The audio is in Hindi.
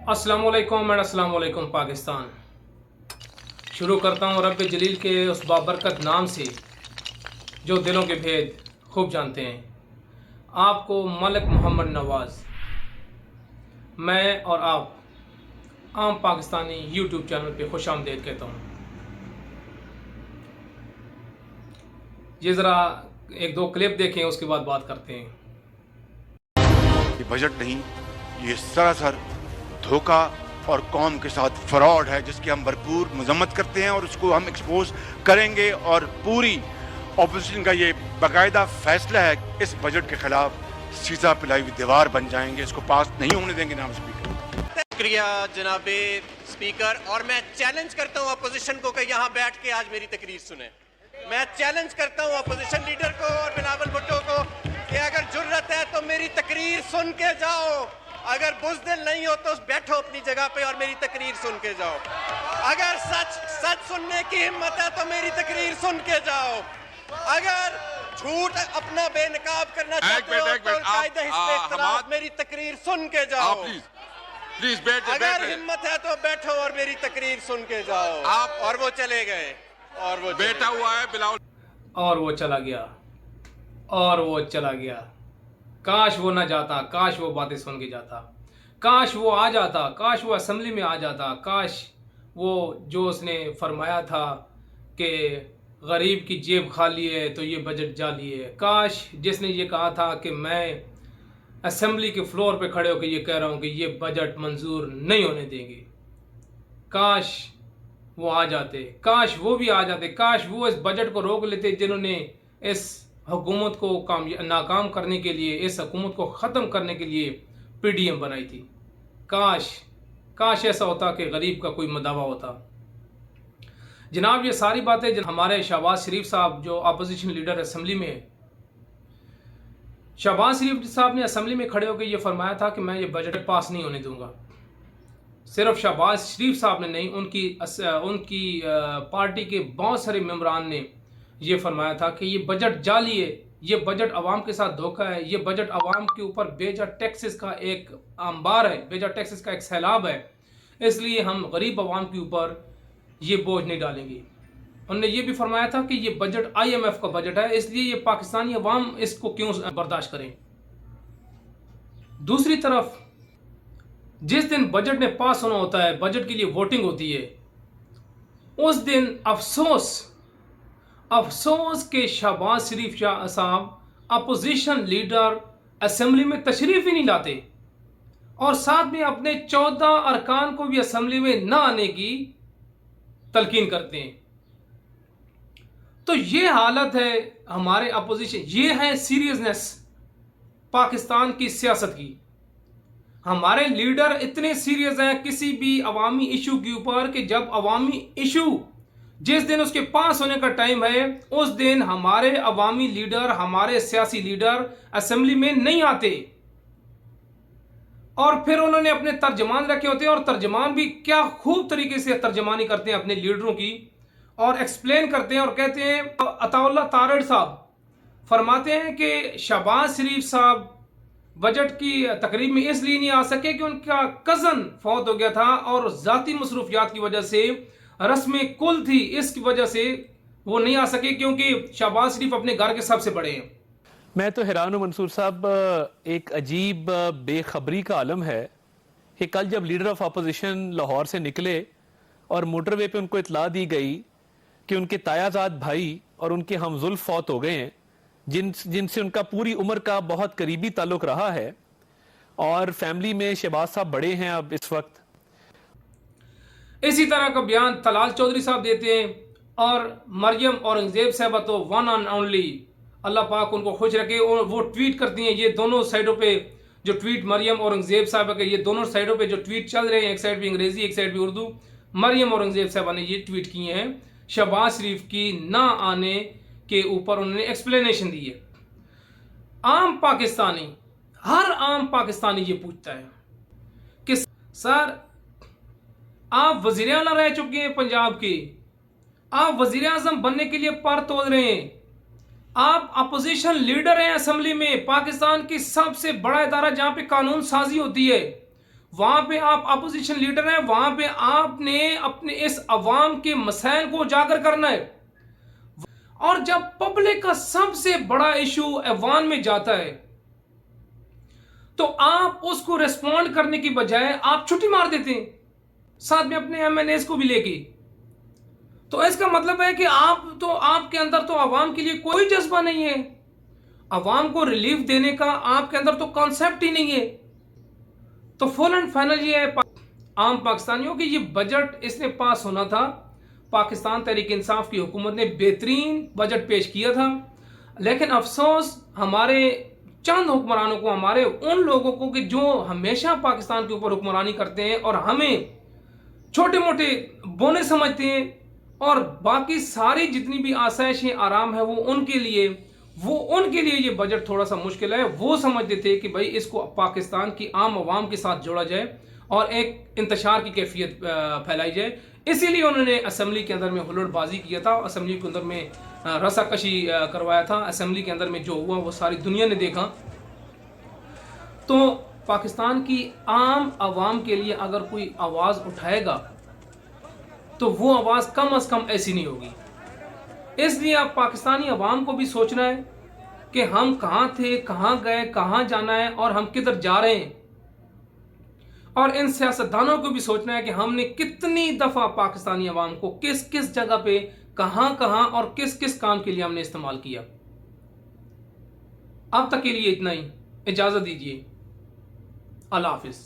अस्सलामुअलैकुम एंड अस्सलामुअलैकुम पाकिस्तान। शुरू करता हूँ रब जलील के उस बाबरकत नाम से जो दिलों के भेद खूब जानते हैं। आपको मलिक मोहम्मद नवाज़, मैं और आप आम पाकिस्तानी यूट्यूब चैनल पे खुश आमदेद कहता हूँ। ये ज़रा एक दो क्लिप देखें, उसके बाद बात करते हैं। ये बजट नहीं, ये सरासर धोखा और कौम के साथ फ्रॉड है, जिसकी हम भरपूर मजम्मत करते हैं और उसको हम एक्सपोज करेंगे। और पूरी ऑपोजिशन का ये बाकायदा फैसला है, इस बजट के खिलाफ सीधा पिलाई हुई दीवार बन जाएंगे, इसको पास नहीं होने देंगे। नाम स्पीकर। शुक्रिया जनाबे स्पीकर। और मैं चैलेंज करता हूं अपोजिशन को कि यहां बैठ के आज मेरी तकरीर सुने। मैं चैलेंज करता हूं अपोजिशन लीडर को और बिलावल भुट्टो को कि अगर जुर्रत है तो मेरी तकरीर सुन के जाओ, अगर बुज़दिल नहीं हो तो बैठो अपनी जगह पे और मेरी तकरीर सुन के जाओ। अगर सच सुनने की हिम्मत है तो मेरी तकरीर सुन के जाओ। अगर झूठ अपना बेनकाब करना चाहते हो तो कायदे हिस्से इख्तिलाफ मेरी तकरीर सुन के जाओ। प्लीज बैठ। अगर हिम्मत है तो बैठो और मेरी तकरीर सुन के जाओ। आप और वो चले गए और वो बैठा हुआ है बिलावल, और वो चला गया और वो चला गया। काश वो ना जाता, काश वो बातें सुन के जाता, काश वो आ जाता, काश वो असेंबली में आ जाता, काश वो जो उसने फरमाया था कि गरीब की जेब खाली है तो ये बजट जाली है, काश जिसने ये कहा था कि मैं असेंबली के फ्लोर पे खड़े होकर ये कह रहा हूँ कि ये बजट मंजूर नहीं होने देंगे, काश वो आ जाते, काश वो भी आ जाते, काश वो इस बजट को रोक लेते जिन्होंने इस हुकूमत को नाकाम करने के लिए, इस हुकूमत को ख़त्म करने के लिए पीडीएम बनाई थी। काश ऐसा होता कि गरीब का कोई मदावा होता। जनाब, ये सारी बातें हमारे शहबाज शरीफ साहब जो अपोजिशन लीडर असेंबली में, शहबाज शरीफ साहब ने असेंबली में खड़े होकर ये फरमाया था कि मैं ये बजट पास नहीं होने दूंगा। सिर्फ शहबाज शरीफ साहब ने नहीं, उनकी पार्टी के बहुत सारे मेंबरान ने ये फरमाया था कि ये बजट जाली है, ये बजट अवाम के साथ धोखा है, ये बजट अवाम के ऊपर बेजा टैक्सेस का एक अंबार है, बेजा टैक्सेस का एक सैलाब है, इसलिए हम गरीब अवाम के ऊपर ये बोझ नहीं डालेंगे। उन्होंने ये भी फरमाया था कि ये बजट IMF का बजट है, इसलिए ये पाकिस्तानी अवाम इसको क्यों बर्दाश्त करें। दूसरी तरफ जिस दिन बजट में पास होना होता है, बजट के लिए वोटिंग होती है, उस दिन अफसोस के शहबाज शरीफ साहब अपोजिशन लीडर असेंबली में तशरीफ ही नहीं लाते और साथ में अपने 14 अरकान को भी असेंबली में न आने की तलकीन करते हैं। तो ये हालत है हमारे अपोजिशन, ये है सीरियसनेस पाकिस्तान की सियासत की। हमारे लीडर इतने सीरियस हैं किसी भी अवामी इशू के ऊपर कि जब अवामी इशू जिस दिन उसके पास होने का टाइम है, उस दिन हमारे अवामी लीडर, हमारे सियासी लीडर असेंबली में नहीं आते और फिर उन्होंने अपने तर्जमान रखे होते हैं और तर्जमान भी क्या खूब तरीके से तर्जमानी करते हैं अपने लीडरों की और एक्सप्लेन करते हैं और कहते हैं। अताउल्लाह तारड़ साहब फरमाते हैं कि शहबाज शरीफ साहब बजट की तकरीब में इसलिए नहीं आ सके कि उनका कज़न फौत हो गया था और ज़ाती मसरूफियात की वजह से, रस्म कुल थी, इसकी वजह से वो नहीं आ सके क्योंकि शहबाज शरीफ अपने घर के सबसे बड़े हैं। मैं तो हैरान हूँ मंसूर साहब, एक अजीब बेखबरी का आलम है कि कल जब लीडर ऑफ अपोजिशन लाहौर से निकले और मोटरवे पे उनको इतला दी गई कि उनके तायाजाद भाई और उनके हमजुल्फ फौत हो गए हैं, जिनसे उनका पूरी उम्र का बहुत करीबी ताल्लुक रहा है और फैमिली में शहबाज साहब बड़े हैं अब इस वक्त। इसी तरह का बयान तलाल चौधरी साहब देते हैं और मरियम औरंगजेब साहबा तो वन एंड ओनली, अल्लाह पाक उनको खुश रखे, और वो ट्वीट करती हैं। ये दोनों साइडों पे जो ट्वीट मरियम औरंगजेब साहबा के, ये दोनों साइडों पे जो ट्वीट चल रहे हैं, एक साइड भी अंग्रेजी एक साइड भी उर्दू, मरियम औरंगजेब साहबा ने ये ट्वीट किए हैं शहबाज शरीफ की ना आने के ऊपर। उन्होंने एक्सप्लेनेशन दी है। आम पाकिस्तानी, हर आम पाकिस्तानी ये पूछता है कि सर आप वजीर आला रह चुके हैं पंजाब के, आप वजीर आजम बनने के लिए पर तोड़ रहे हैं, आप अपोजिशन लीडर हैं असेंबली में, पाकिस्तान की सबसे बड़ा इदारा जहां पे कानून साजी होती है, वहां पे आप अपोजिशन लीडर हैं, वहां पे आपने अपने इस अवाम के मसाइल को उजागर करना है। और जब पब्लिक का सबसे बड़ा इशू ऐवान में जाता है तो आप उसको रिस्पॉन्ड करने की बजाय आप छुट्टी मार देते हैं, साथ में अपने एमएनएस को भी लेके। तो इसका मतलब है कि आपके अंदर तो अवाम के लिए कोई जज्बा नहीं है, अवाम को रिलीफ देने का आपके अंदर तो कॉन्सेप्ट ही नहीं है। तो फुल एंड फाइनल ये है आम पाकिस्तानियों की, ये बजट इसने पास होना था। पाकिस्तान तहरीक इंसाफ की हुकूमत ने बेहतरीन बजट पेश किया था, लेकिन अफसोस हमारे चंद हुक्मरानों को, हमारे उन लोगों को कि जो हमेशा पाकिस्तान के ऊपर हुक्मरानी करते हैं और हमें छोटे मोटे बोने समझते हैं, और बाकी सारी जितनी भी आसाइशें आराम है वो उनके लिए ये बजट थोड़ा सा मुश्किल है। वो समझते थे कि भाई इसको पाकिस्तान की आम आवाम के साथ जोड़ा जाए और एक इंतशार की कैफियत फैलाई जाए। इसीलिए उन्होंने असेंबली के अंदर में हुल्लड़बाजी किया था, असेंबली के अंदर में रसाकशी करवाया था। असेंबली के अंदर में जो हुआ वो सारी दुनिया ने देखा। तो पाकिस्तान की आम आवाम के लिए अगर कोई आवाज़ उठाएगा तो वो आवाज़ कम से कम ऐसी नहीं होगी। इसलिए अब पाकिस्तानी अवाम को भी सोचना है कि हम कहाँ थे, कहाँ गए, कहाँ जाना है और हम किधर जा रहे हैं। और इन सियासतदानों को भी सोचना है कि हमने कितनी दफ़ा पाकिस्तानी अवाम को किस किस जगह पे, कहाँ कहाँ और किस किस काम के लिए हमने इस्तेमाल किया। अब तक के लिए इतना ही, इजाज़त दीजिए। अल्लाह हाफिज़।